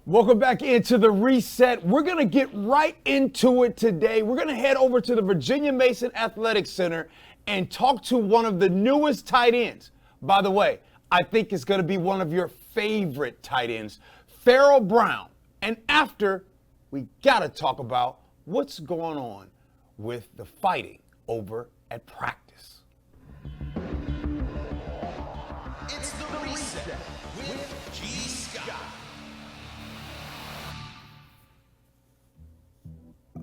Welcome back into the reset. We're going to get right into it today. We're going to head over to the Virginia Mason Athletic Center and talk to one of the newest tight ends. By the way, I think it's going to be one of your favorite tight ends, Pharaoh Brown. And after, we got to talk about what's going on with the fighting over at practice. It's the reset with G. Scott.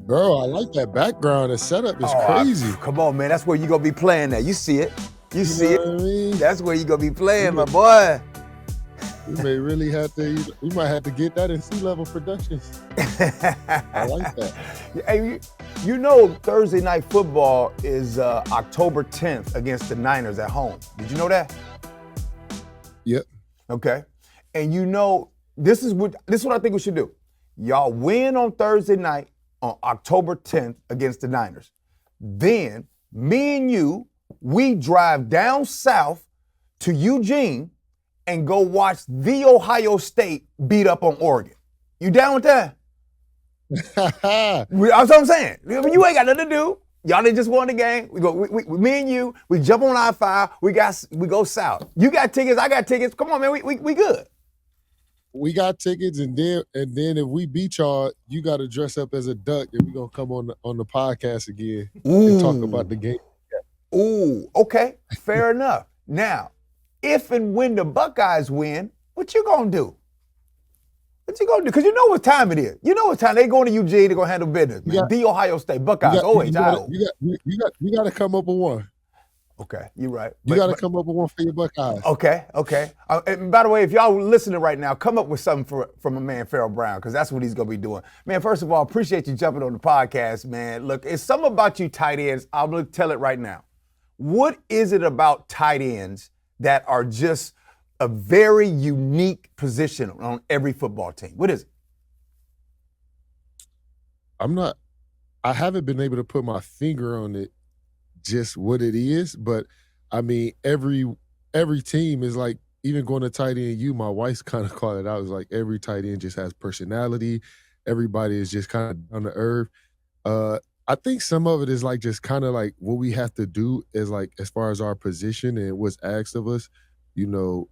Bro, I like that background. The setup is crazy. Come on, man. That's where you're going to be playing that. You see it. You see know it. what I mean? That's where you're going to be playing, my boy. We may really have to, we might have to get that in C-level productions. I like that. Hey, you know Thursday night football is October 10th against the Niners at home. Did you know that? Yep. Okay. And you know, this is what I think we should do. Y'all win on Thursday night on October 10th against the Niners. Then me and you, we drive down south to Eugene and go watch the Ohio State beat up on Oregon. You down with that? That's what I'm saying. You ain't got nothing to do. Y'all done just won the game. Me and you, we jump on I-5, we go south. You got tickets, I got tickets. Come on, man, we good. We got tickets, and then if we beat y'all, you got to dress up as a duck, and we're going to come on the podcast again and talk about the game. Ooh, okay, fair enough. Now, if and when the Buckeyes win, what you gonna do? What you gonna do? Because you know what time it is. You know what time. They going to Eugene, they're going to handle business, man. The Ohio State Buckeyes, You got to come up with one. Okay, you're right. You got to come up with one for your Buckeyes. Okay. And by the way, if y'all listening right now, come up with something from a man, Pharaoh Brown, because that's what he's going to be doing. Man, first of all, appreciate you jumping on the podcast, man. Look, it's something about you tight ends. I'm going to tell it right now. What is it about tight ends that are just a very unique position on every football team? What is it? I haven't been able to put my finger on it, just what it is, but I mean, every team is like, even going to tight end, my wife's kind of called it out. It's like every tight end just has personality. Everybody is just kind of on the earth. I think some of it is like just kind of like what we have to do is like, as far as our position and what's asked of us, you know,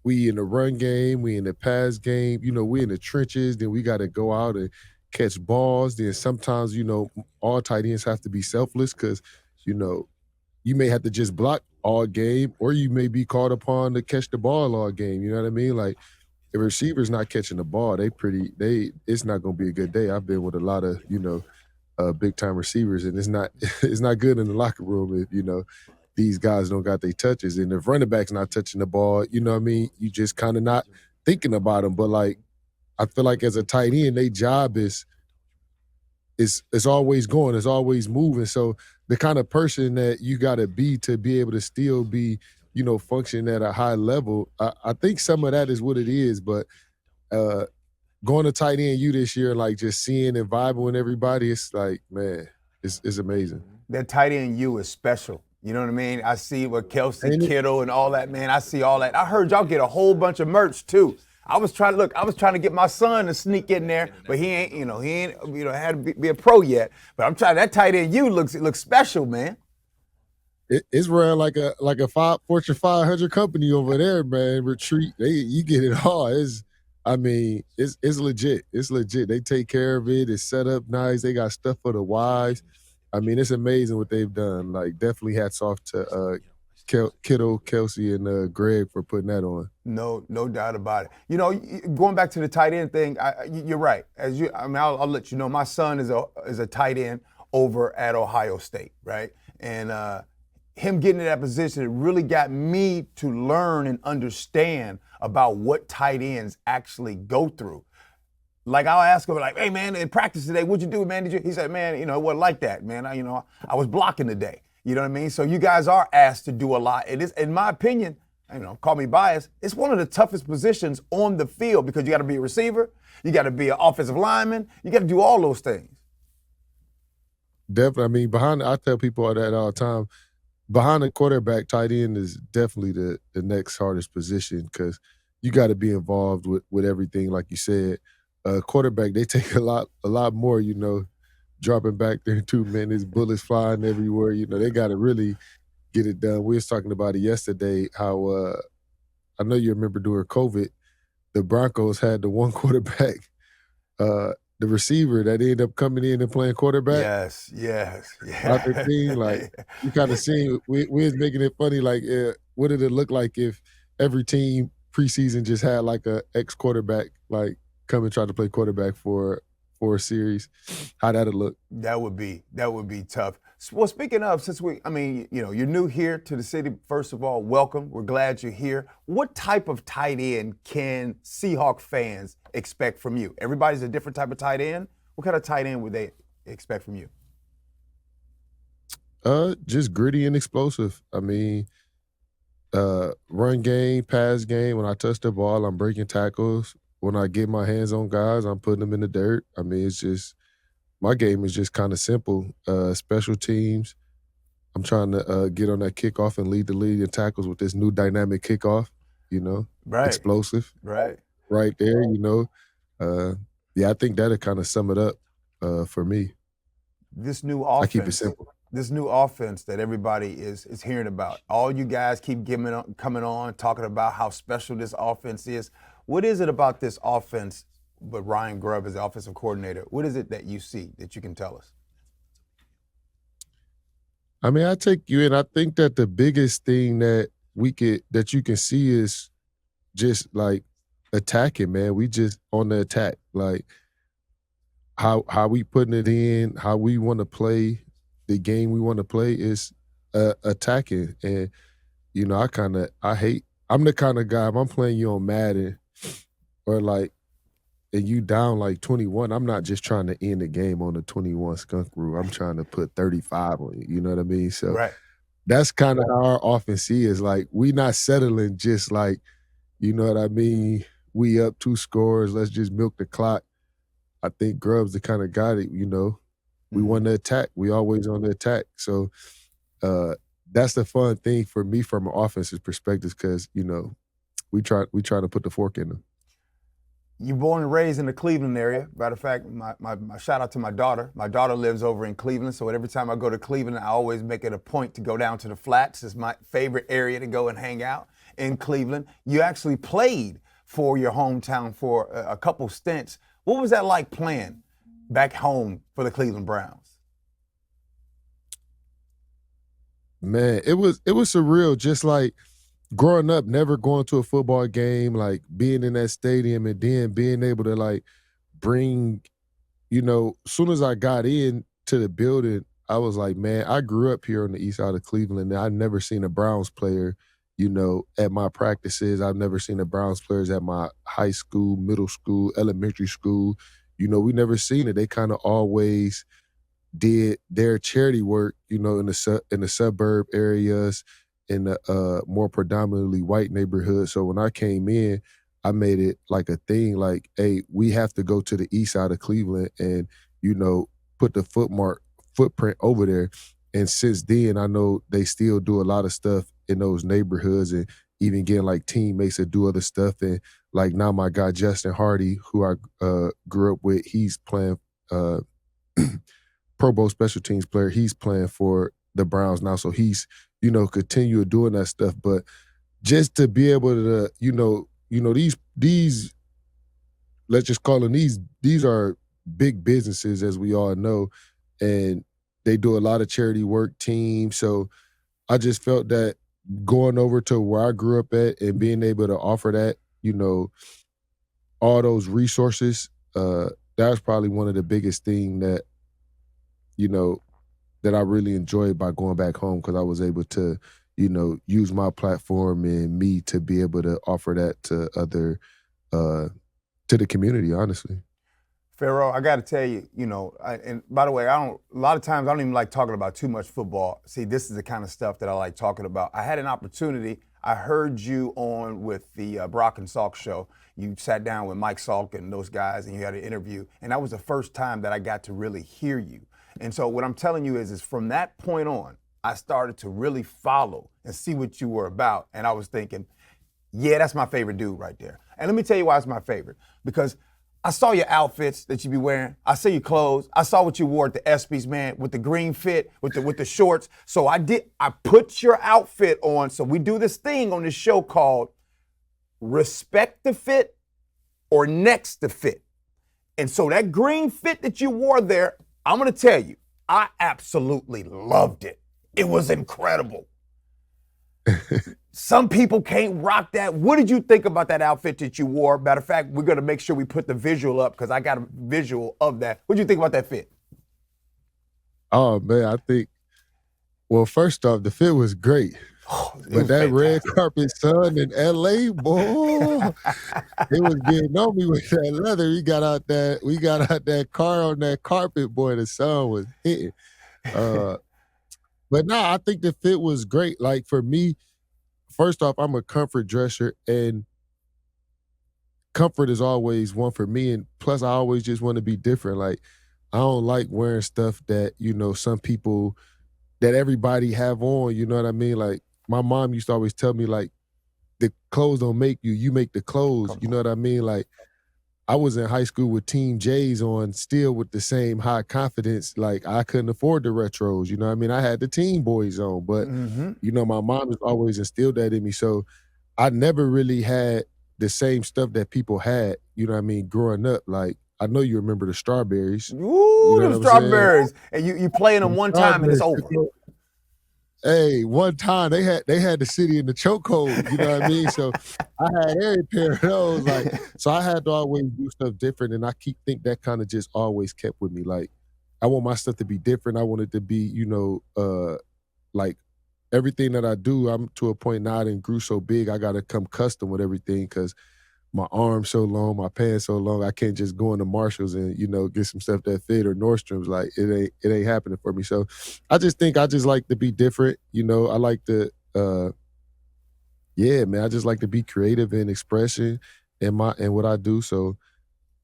we in the run game, we in the pass game, you know, we in the trenches, then we got to go out and catch balls. Then sometimes, you know, all tight ends have to be selfless because, you know, you may have to just block all game, or you may be called upon to catch the ball all game. You know what I mean? Like, if a receiver's not catching the ball, it's not going to be a good day. I've been with a lot of, you know, big time receivers, and it's not good in the locker room if, you know, these guys don't got their touches. And if running back's not touching the ball, you know what I mean? You just kind of not thinking about them. But like, I feel like as a tight end, their job is always going, it's always moving. So the kind of person that you got to be able to still be, you know, function at a high level, I think some of that is what it is. But going to tight end U this year, like just seeing and vibing with everybody, it's like, man, it's amazing. That tight end U is special. You know what I mean? I see with Kelsey, Kittle, and all that, man. I see all that. I heard y'all get a whole bunch of merch too. I was trying to get my son to sneak in there, but he ain't had to be a pro yet. But I'm trying. That tight end U looks special, man. It's run like a Fortune 500 company over there, man. Retreat, you get it all. It's legit. It's legit. They take care of it. It's set up nice. They got stuff for the wives. I mean, it's amazing what they've done. Like, definitely hats off to Kittle, Kelsey, and Greg for putting that on. No doubt about it. You know, going back to the tight end thing, you're right. I'll let you know. My son is a tight end over at Ohio State, right? And him getting in that position, it really got me to learn and understand about what tight ends actually go through. Like, I'll ask him, like, hey, man, in practice today, what'd you do, man? He said, man, you know, it wasn't like that, man. I was blocking today. You know what I mean? So you guys are asked to do a lot. It is, in my opinion, you know, call me biased, it's one of the toughest positions on the field because you got to be a receiver, you got to be an offensive lineman, you got to do all those things. Definitely. I mean, I tell people that all the time. Behind the quarterback, tight end is definitely the next hardest position because, you got to be involved with everything, like you said. Quarterback, they take a lot more, dropping back there in 2 minutes, bullets flying everywhere. They got to really get it done. We was talking about it yesterday, how I know you remember during COVID, the Broncos had the one quarterback, the receiver that ended up coming in and playing quarterback Yes. out the team. Like, you kind of seen, we was making it funny, like, what did it look like if every team preseason just had like a ex-quarterback, like, come and try to play quarterback for a series? How that'd look? That would be tough. Well, speaking of, you're new here to the city. First of all, welcome. We're glad you're here. What type of tight end can Seahawk fans expect from you? Everybody's a different type of tight end. What kind of tight end would they expect from you? Just gritty and explosive. I mean, run game, pass game. When I touch the ball, I'm breaking tackles. When I get my hands on guys, I'm putting them in the dirt. I mean, it's just, my game is just kind of simple. Special teams, I'm trying to get on that kickoff and lead the league in tackles with this new dynamic kickoff, Right. explosive. Right. Right there, Yeah, I think that'll kind of sum it up for me. This new offense. I keep it simple. This new offense that everybody is hearing about. All you guys keep coming on, talking about how special this offense is. What is it about this offense, but Ryan Grubb is the offensive coordinator? What is it that you see that you can tell us? I mean, I take you in. I think that the biggest thing that you can see is just like attacking, man. We just on the attack. Like how we putting it in, how we want to play, the game we want to play is attacking. And, I'm the kind of guy, if I'm playing you on Madden or and you down like 21, I'm not just trying to end the game on the 21 skunk rule. I'm trying to put 35 on you. You know what I mean? So Right. that's kind of how our offense is. Like, we not settling just like, you know what I mean? We up 2 scores. Let's just milk the clock. I think Grubb's the kind of guy that, we want to attack. We always on the attack. So that's the fun thing for me from an offensive perspective because, we try to put the fork in them. You're born and raised in the Cleveland area. Matter of fact, my shout out to my daughter. My daughter lives over in Cleveland, so every time I go to Cleveland, I always make it a point to go down to the Flats. It's my favorite area to go and hang out in Cleveland. You actually played for your hometown for a couple stints. What was that like playing back home for the Cleveland Browns? Man, it was surreal. Just like growing up, never going to a football game, like being in that stadium and then being able to like bring, as soon as I got in to the building, I was like, man, I grew up here on the east side of Cleveland and I've never seen a Browns player, at my practices. I've never seen the Browns players at my high school, middle school, elementary school. We never seen it. They kind of always did their charity work, in the suburb areas, in the more predominantly white neighborhood. So when I came in, I made it like a thing, like, hey, we have to go to the east side of Cleveland and, put the footprint over there. And since then, I know they still do a lot of stuff in those neighborhoods and even getting like teammates to do other stuff. And like now my guy, Justin Hardy, who I grew up with, he's playing Pro Bowl special teams player. He's playing for the Browns now. So he's, continue doing that stuff. But just to be able to, these, let's just call them these are big businesses, as we all know. And they do a lot of charity work, teams. So I just felt that going over to where I grew up at and being able to offer that, all those resources, that was probably one of the biggest thing that, that I really enjoyed by going back home, because I was able to, use my platform and me to be able to offer that to other, to the community, honestly. Pharaoh, I got to tell you, and by the way, a lot of times I don't even like talking about too much football. See, this is the kind of stuff that I like talking about. I had an opportunity. I heard you on with the Brock and Salk show. You sat down with Mike Salk and those guys and you had an interview. And that was the first time that I got to really hear you. And so what I'm telling you is from that point on, I started to really follow and see what you were about. And I was thinking, yeah, that's my favorite dude right there. And let me tell you why it's my favorite. Because I saw your outfits that you be wearing. I see your clothes. I saw what you wore at the ESPYs, man, with the green fit, with the shorts. So I put your outfit on. So we do this thing on this show called Respect the Fit or Next to Fit. And so that green fit that you wore there, I'm going to tell you, I absolutely loved it. It was incredible. Some people can't rock that. What did you think about that outfit that you wore? Matter of fact, we're going to make sure we put the visual up because I got a visual of that. What did you think about that fit? Oh, man, I think, well, first off, the fit was great. But that red carpet sun in LA, boy, it was getting on me with that leather. We got out that car on that carpet, boy, the sun was hitting. But no, I think the fit was great. Like for me, first off, I'm a comfort dresser, and comfort is always one for me. And plus, I always just want to be different. Like, I don't like wearing stuff that, some people, that everybody have on, you know what I mean? Like, my mom used to always tell me, like, the clothes don't make you, you make the clothes. You know what I mean? Like, I was in high school with Team J's on, still with the same high confidence. Like, I couldn't afford the retros, you know what I mean? I had the Team Boys on, but, my mom has always instilled that in me. So I never really had the same stuff that people had, you know what I mean, growing up. Like, I know you remember the strawberries. Ooh, them strawberries. And you playing them one time and it's over. Hey, one time they had the city in the chokehold, you know what I mean? So I had every pair of those. Like, so I had to always do stuff different, and I think that kind of just always kept with me. Like, I want my stuff to be different. I want it to be, like everything that I do, I'm to a point now I done grew so big, I gotta come custom with everything because my arm's so long, my pants so long, I can't just go into Marshalls and, get some stuff that fit or Nordstrom's. Like, it ain't happening for me. So I just think I just like to be different. I like to, I just like to be creative in expression and what I do. So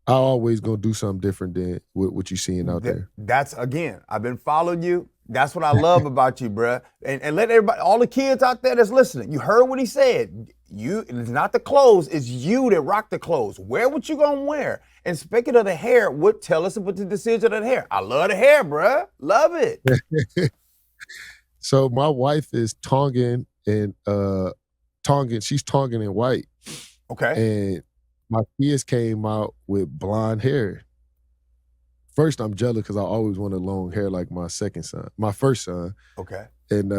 I always gonna do something different than what you seeing out there. That's, again, I've been following you. That's what I love about you, bruh. And let everybody, all the kids out there that's listening, you heard what he said. It's not the clothes, it's you that rock the clothes. Wear what you gonna wear. And speaking of the hair, tell us about the decision of the hair. I love the hair, bruh. Love it. So my wife is Tongan and she's Tongan and white. Okay. And my kids came out with blonde hair. First, I'm jealous because I always wanted long hair like my first son. Okay. And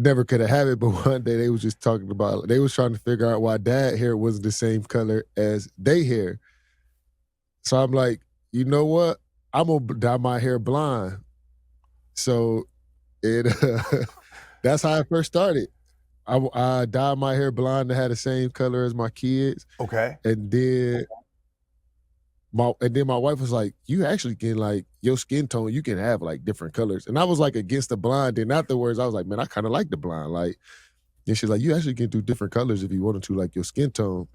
never could have had it, but one day they was just talking about, they was trying to figure out why dad hair wasn't the same color as they hair. So I'm like, you know what? I'm going to dye my hair blonde. So that's how I first started. I dyed my hair blonde to have the same color as my kids. Okay. And then my wife was like, you actually can, like, your skin tone, you can have like different colors. And I was like against the blonde. And afterwards I was like, man, I kind of like the blonde. Like, and she's like, you actually can do different colors if you wanted to, like your skin tone.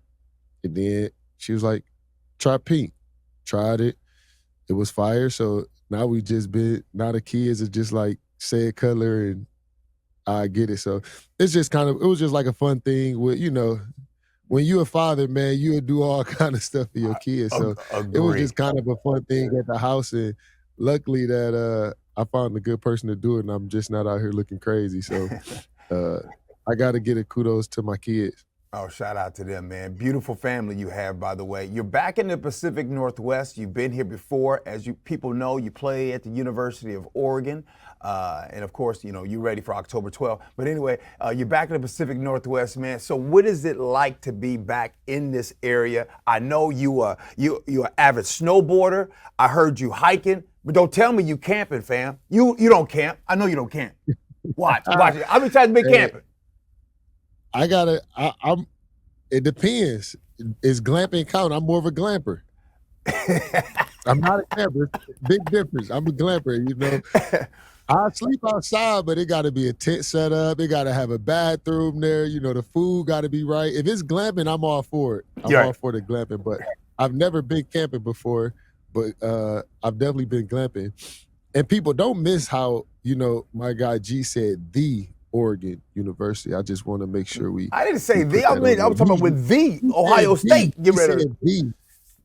And then she was like, try pink. Tried it. It was fire. So now now the kids are just like, say a color and I get it. So it's just it was just like a fun thing with, when you're a father, man, you'll do all kind of stuff for your kids. So it was just kind of a fun thing at the house. And luckily that I found a good person to do it, and I'm just not out here looking crazy. So I got to get a kudos to my kids. Oh, shout out to them, man. Beautiful family you have, by the way. You're back in the Pacific Northwest. You've been here before. As people know, you play at the University of Oregon. And of course, you're ready for October 12th. But anyway, you're back in the Pacific Northwest, man. So what is it like to be back in this area? I know you're an avid snowboarder. I heard you hiking, but don't tell me you camping, fam. You don't camp. I know you don't camp. Watch it. I've been trying to be camping. It depends. Is glamping count? I'm more of a glamper. I'm not a camper. Big difference. I'm a glamper, I sleep outside, but it got to be a tent set up. It got to have a bathroom there. The food got to be right. If it's glamping, I'm all for it. I'm all for the glamping, but I've never been camping before, but I've definitely been glamping. And people don't miss how, my guy G said the Oregon University. I just want to make sure we. I didn't say we the. put I that mean, on I was there. talking about with the He Ohio said the. State. Get He rid of. said the.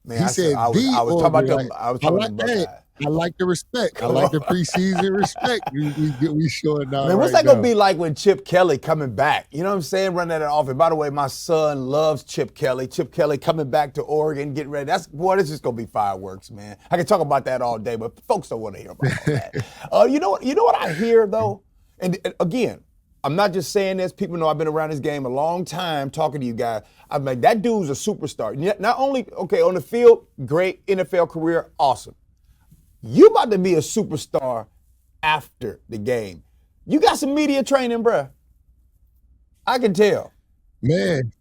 Man, He said the I was talking about Oregon. them. I was I talking like about that. Buckeye. I like the respect. I like the preseason respect. We showing out Man, what's right that gonna now. be like when Chip Kelly coming back? You know what I'm saying? Running that off. And by the way, my son loves Chip Kelly. Chip Kelly coming back to Oregon, getting ready. That's this is gonna be fireworks, man. I can talk about that all day, but folks don't want to hear about all that. You know what? You know what I hear though, and again, I'm not just saying this. People know I've been around this game a long time, talking to you guys. I'm like, that dude's a superstar. Not only on the field, great NFL career, awesome. You about to be a superstar after the game. You got some media training, bruh. I can tell. Man,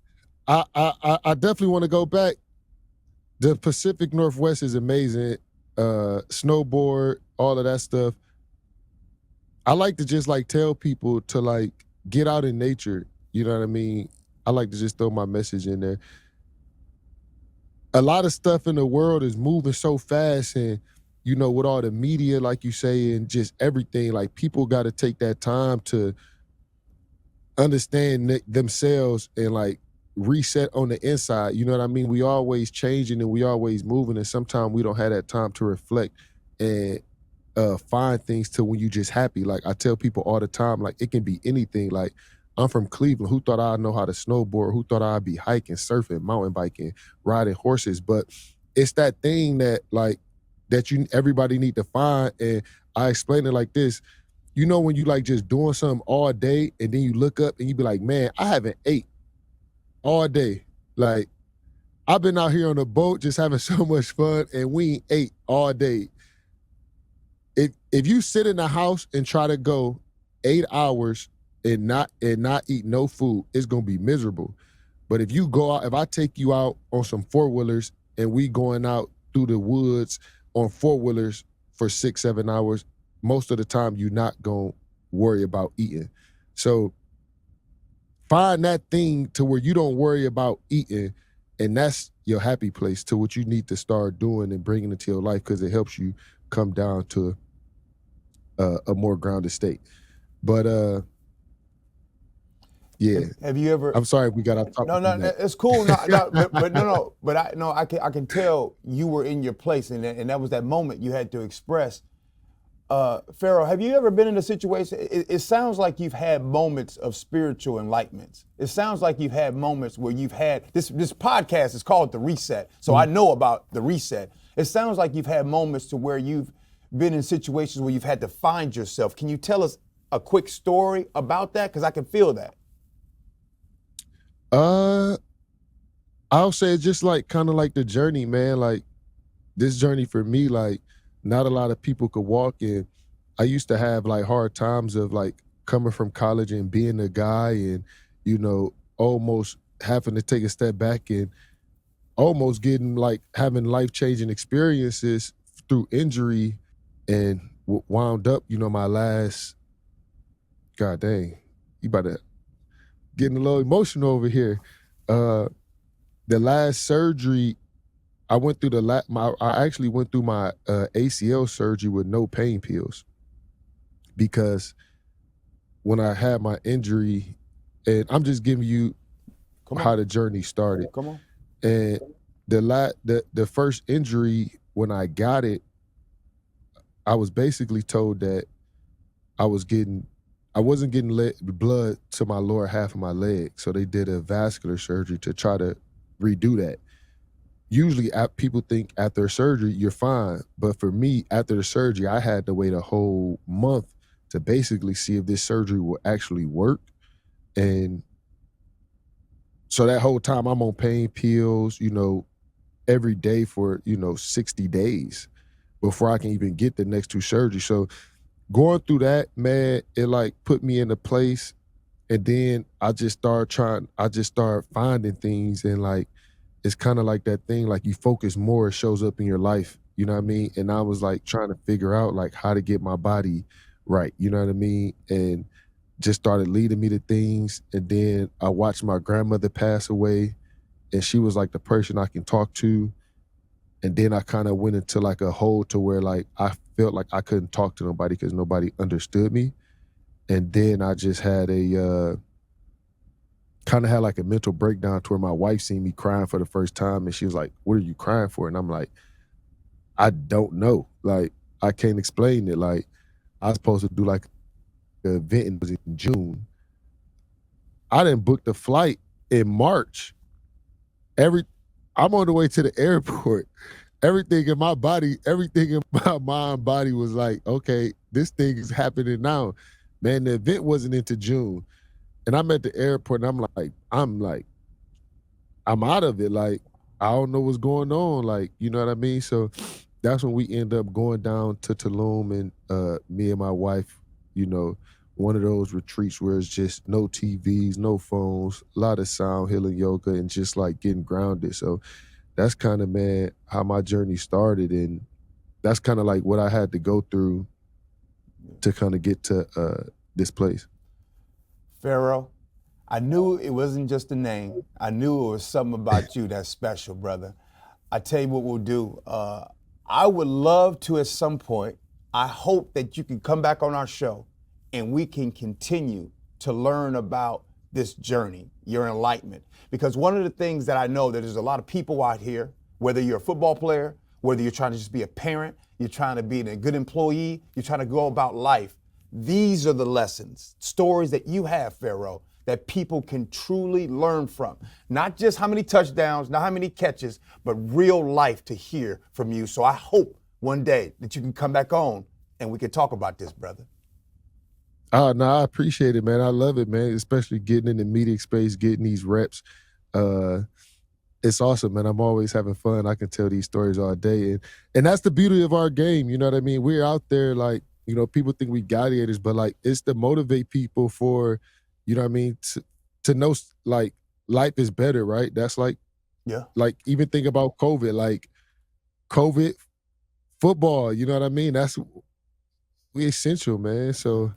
I definitely want to go back. The Pacific Northwest is amazing. Snowboard, all of that stuff. I like to just like tell people to like get out in nature. You know what I mean? I like to just throw my message in there. A lot of stuff in the world is moving so fast, and you know, with all the media, like you say, and just everything, like people got to take that time to understand themselves and like reset on the inside. You know what I mean? We always changing and we always moving, and sometimes we don't have that time to reflect and find things till when you just happy. Like I tell people all the time, like it can be anything. Like I'm from Cleveland. Who thought I'd know how to snowboard? Who thought I'd be hiking, surfing, mountain biking, riding horses? But it's that thing that like that everybody need to find. And I explain it like this. You know when you like just doing something all day and then you look up and you be like, man, I haven't ate all day. Like I've been out here on a boat just having so much fun and we ain't ate all day. If you sit in the house and try to go 8 hours and not eat no food, it's gonna be miserable. But if you go out, if I take you out on some four-wheelers and we going out through the woods on four-wheelers for 6-7 hours, most of the time you're not gonna worry about eating. So find that thing to where you don't worry about eating, and that's your happy place to what you need to start doing and bringing into your life because it helps you come down to a more grounded state. But yeah. Have you ever? I'm sorry if we got off topic. No, it's cool. But I can tell you were in your place, and that was that moment you had to express. Pharaoh, have you ever been in a situation? It sounds like you've had moments of spiritual enlightenments. It sounds like you've had moments where you've had this podcast is called The Reset, so I know about the reset. It sounds like you've had moments to where you've been in situations where you've had to find yourself. Can you tell us a quick story about that? Because I can feel that. I'll say it's just like kind of like the journey, man. Like this journey for me, like not a lot of people could walk in. I used to have like hard times of like coming from college and being a guy and, you know, almost having to take a step back and almost getting like having life-changing experiences through injury and wound up, you know, my last, God dang, you about to getting a little emotional over here. The last surgery, I went through I actually went through my ACL surgery with no pain pills because when I had my injury, and I'm just giving you how the journey started. Come on. And the first injury when I got it, I was basically told that I wasn't getting blood to my lower half of my leg, so they did a vascular surgery to try to redo that. Usually people think after surgery, you're fine. But for me, after the surgery, I had to wait a whole month to basically see if this surgery will actually work. And so that whole time I'm on pain pills, you know, every day for, 60 days before I can even get the next two surgeries. So going through that, man, it like put me in a place. And then I just started finding things, and like, it's kind of like that thing, like you focus more, it shows up in your life, you know what I mean? And I was like trying to figure out like how to get my body right, you know what I mean? And just started leading me to things. And then I watched my grandmother pass away, and she was like the person I can talk to. And then I kind of went into like a hole to where like I felt like I couldn't talk to nobody because nobody understood me. And then I just had a kind of had like a mental breakdown to where my wife seen me crying for the first time, and she was like, "What are you crying for?" And I'm like, "I don't know. Like, I can't explain it. Like, I was supposed to do like an event in June. I didn't book the flight in March. I'm on the way to the airport. Everything in my body, everything in my mind, body was like, okay, this thing is happening now. Man, the event wasn't into June. And I'm at the airport and I'm out of it. Like, I don't know what's going on. Like, you know what I mean? So that's when we end up going down to Tulum, and me and my wife, you know, one of those retreats where it's just no TVs, no phones, a lot of sound healing yoga, and just like getting grounded. So that's kind of, man, how my journey started. And that's kind of like what I had to go through to kind of get to this place. Pharaoh, I knew it wasn't just a name. I knew it was something about you that's special, brother. I tell you what we'll do. I would love to, at some point, I hope that you can come back on our show and we can continue to learn about this journey, your enlightenment. Because one of the things that I know that there's a lot of people out here, whether you're a football player, whether you're trying to just be a parent, you're trying to be a good employee, you're trying to go about life. These are the lessons, stories that you have, Pharaoh, that people can truly learn from. Not just how many touchdowns, not how many catches, but real life to hear from you. So I hope one day that you can come back on and we can talk about this, brother. Oh, no, I appreciate it, man. I love it, man, especially getting in the media space, getting these reps. It's awesome, man. I'm always having fun. I can tell these stories all day. And that's the beauty of our game, you know what I mean? We're out there like, you know, people think we gladiators, but like it's to motivate people for, you know what I mean, to know like life is better, right? That's like, Yeah. Like even think about COVID, like COVID football, you know what I mean? We essential, man. So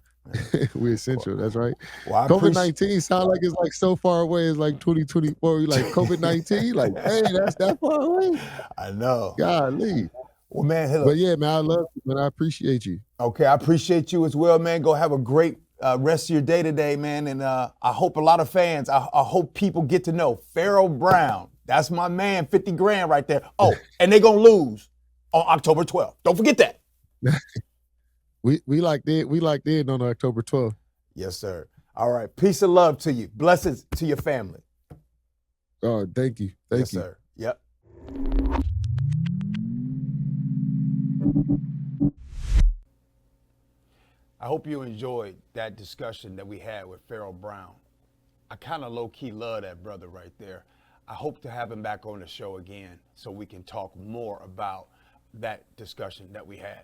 we essential. That's right. Well, I appreciate. COVID-19 sound like it's like so far away. It's like 2024. You like COVID-19? Like, hey, that's that far away. I know. Golly. Well, man, hey, But look. yeah, man, I love you, man. I appreciate you. Okay, I appreciate you as well, man. Go have a great rest of your day today, man. And I hope a lot of fans, I hope people get to know Pharaoh Brown. That's my man, 50 grand right there. Oh, and they're going to lose on October 12th. Don't forget that. We like that on October 12th. Yes, sir. All right. Peace and love to you. Blessings to your family. Oh, thank you. Thank Yes, you. sir. Yep. I hope you enjoyed that discussion that we had with Pharaoh Brown. I kind of low-key love that brother right there. I hope to have him back on the show again so we can talk more about that discussion that we had.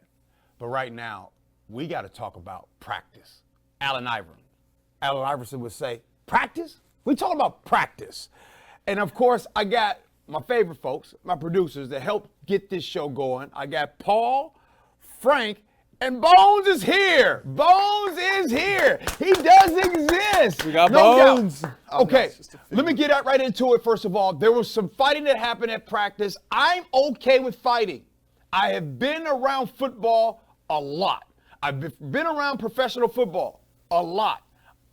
But right now, we got to talk about practice. Allen Iverson would say, practice? We talking about practice. And of course, I got my favorite folks, my producers that help get this show going. I got Paul, Frank, and Bones is here. Bones is here. He does exist. We got no Bones. Doubt. Okay, let me get right into it. First of all, there was some fighting that happened at practice. I'm okay with fighting. I have been around football a lot. I've been around professional football a lot.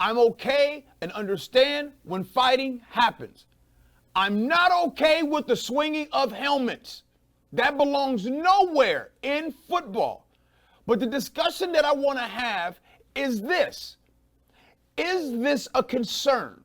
I'm okay and understand when fighting happens. I'm not okay with the swinging of helmets. That belongs nowhere in football. But the discussion that I want to have is this. Is this a concern?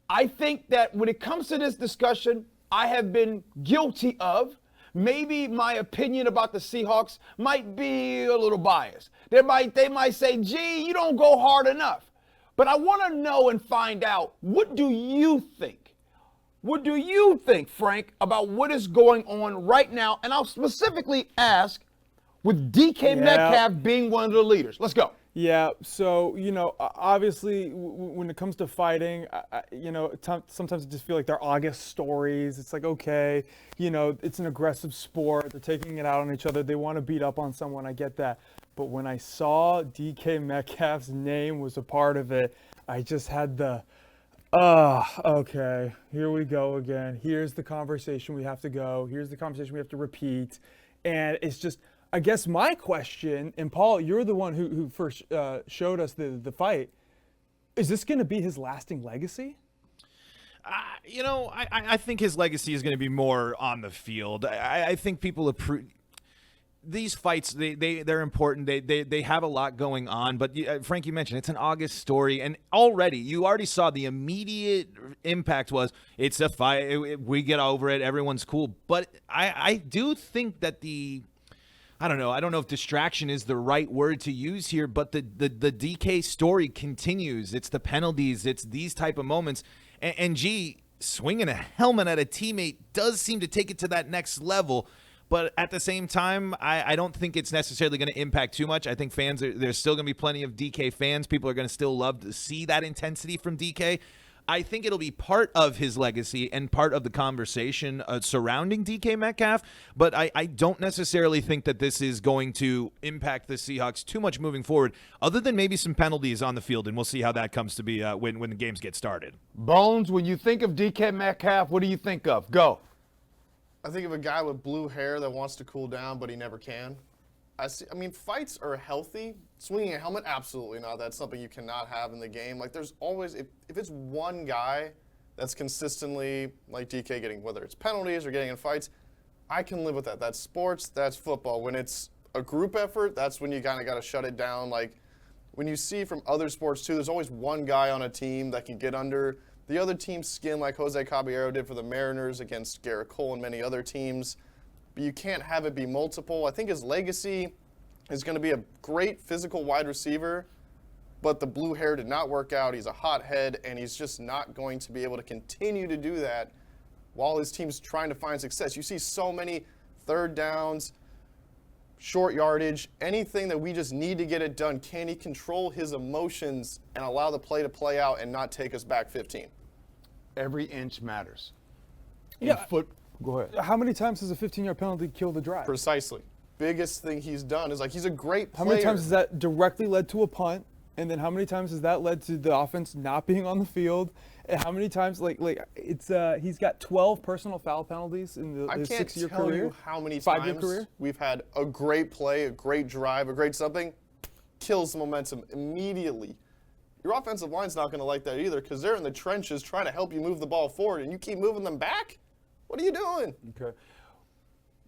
I think that when it comes to this discussion, I have been guilty of. Maybe my opinion about the Seahawks might be a little biased. They might say, gee, you don't go hard enough. But I want to know and find out, what do you think? What do you think, Frank, about what is going on right now? And I'll specifically ask with DK Metcalf being one of the leaders. Let's go. Yeah, so, obviously, when it comes to fighting, sometimes I just feel like they're August stories. It's like, okay, it's an aggressive sport. They're taking it out on each other. They want to beat up on someone. I get that. But when I saw DK Metcalf's name was a part of it, I just had okay, here we go again. Here's the conversation we have to go. Here's the conversation we have to repeat. And it's just, I guess my question, and Paul, you're the one who first showed us the fight. Is this going to be his lasting legacy? I think his legacy is going to be more on the field. I think people approve these fights. They're important. They have a lot going on. But Frank, you mentioned it's an August story, and you already saw the immediate impact was it's a fight. We get over it. Everyone's cool. But I do think that I don't know if distraction is the right word to use here, but the DK story continues. It's the penalties. It's these type of moments. And swinging a helmet at a teammate does seem to take it to that next level. But at the same time, I don't think it's necessarily going to impact too much. I think there's still going to be plenty of DK fans. People are going to still love to see that intensity from DK. I think it'll be part of his legacy and part of the conversation surrounding DK Metcalf, but I don't necessarily think that this is going to impact the Seahawks too much moving forward, other than maybe some penalties on the field, and we'll see how that comes to be when the games get started. Bones, when you think of DK Metcalf, what do you think of? Go. I think of a guy with blue hair that wants to cool down, but he never can. I mean, fights are healthy. Swinging a helmet, absolutely not. That's something you cannot have in the game. Like, there's always, if it's one guy that's consistently, like DK, getting, whether it's penalties or getting in fights, I can live with that. That's sports, that's football. When it's a group effort, that's when you kind of got to shut it down. Like, when you see from other sports, too, there's always one guy on a team that can get under the other team's skin, like Jose Caballero did for the Mariners against Garrett Cole and many other teams. But you can't have it be multiple. I think his legacy is going to be a great physical wide receiver, but the blue hair did not work out. He's a hothead, and he's just not going to be able to continue to do that while his team's trying to find success. You see so many third downs, short yardage, anything that we just need to get it done. Can he control his emotions and allow the play to play out and not take us back 15? Every inch matters. Yeah. Go ahead. How many times has a 15-yard penalty killed a drive? Precisely. Biggest thing he's done is, like, he's a great player. How many times has that directly led to a punt? And then how many times has that led to the offense not being on the field? And how many times, it's he's got 12 personal foul penalties in his 6-year career. I can't tell you how many 5-year times career. we've had a great play, a great drive, a great something, kills the momentum immediately. Your offensive line's not going to like that either, because they're in the trenches trying to help you move the ball forward, and you keep moving them back? What are you doing? Okay.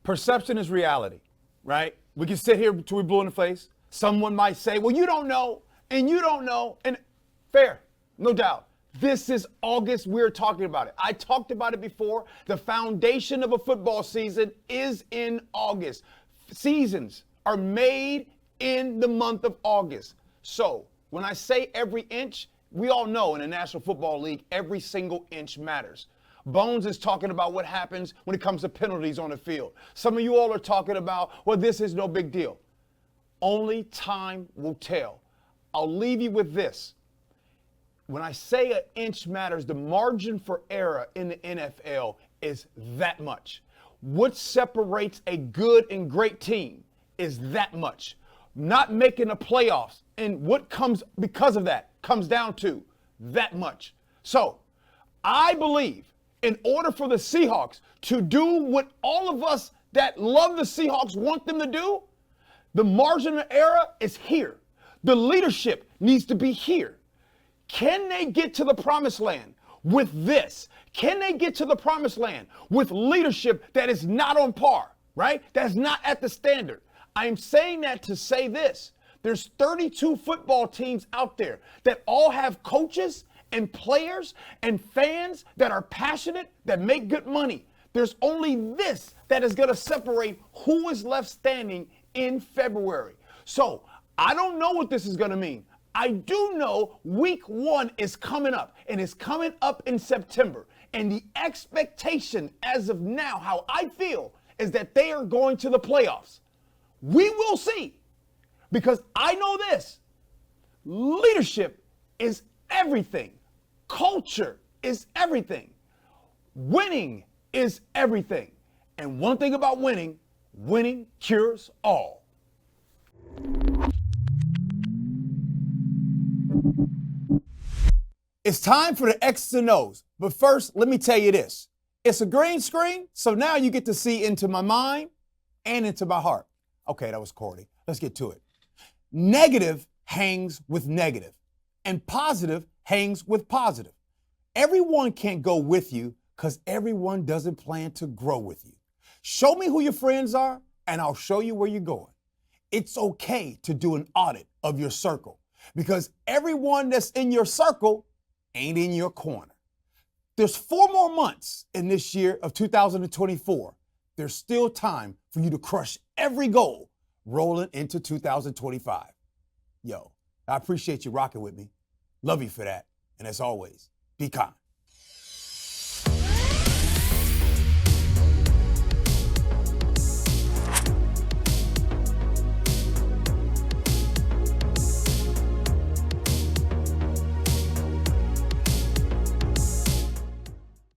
Perception is reality, right? We can sit here till we're blue in the face. Someone might say, well, you don't know, and you don't know. And fair, no doubt. This is August. We're talking about it. I talked about it before. The foundation of a football season is in August. Seasons are made in the month of August. So when I say every inch, we all know in the National Football League, every single inch matters. Bones is talking about what happens when it comes to penalties on the field. Some of you all are talking about, well, this is no big deal. Only time will tell. I'll leave you with this. When I say an inch matters, the margin for error in the NFL is that much. What separates a good and great team is that much. Not making the playoffs and what comes because of that comes down to that much. So I believe in order for the Seahawks to do what all of us that love the Seahawks want them to do, the margin of error is here. The leadership needs to be here. Can they get to the promised land with this? Can they get to the promised land with leadership that is not on par, right? That's not at the standard. I'm saying that to say this. There's 32 football teams out there that all have coaches and players and fans that are passionate, that make good money. There's only this that is going to separate who is left standing in February. So I don't know what this is going to mean. I do know week 1 is coming up, and it's coming up in September. And the expectation as of now, how I feel, is that they are going to the playoffs. We will see. Because I know this. Leadership is everything. Culture is everything. Winning is everything. And one thing about winning, winning cures all. It's time for the X's and O's. But first, let me tell you this. It's a green screen, so now you get to see into my mind and into my heart. Okay, that was corny. Let's get to it. Negative hangs with negative, and positive hangs with positive. Everyone can't go with you because everyone doesn't plan to grow with you. Show me who your friends are, and I'll show you where you're going. It's okay to do an audit of your circle because everyone that's in your circle ain't in your corner. There's 4 more months in this year of 2024. There's still time for you to crush every goal rolling into 2025. Yo, I appreciate you rocking with me. Love you for that. And as always, be kind.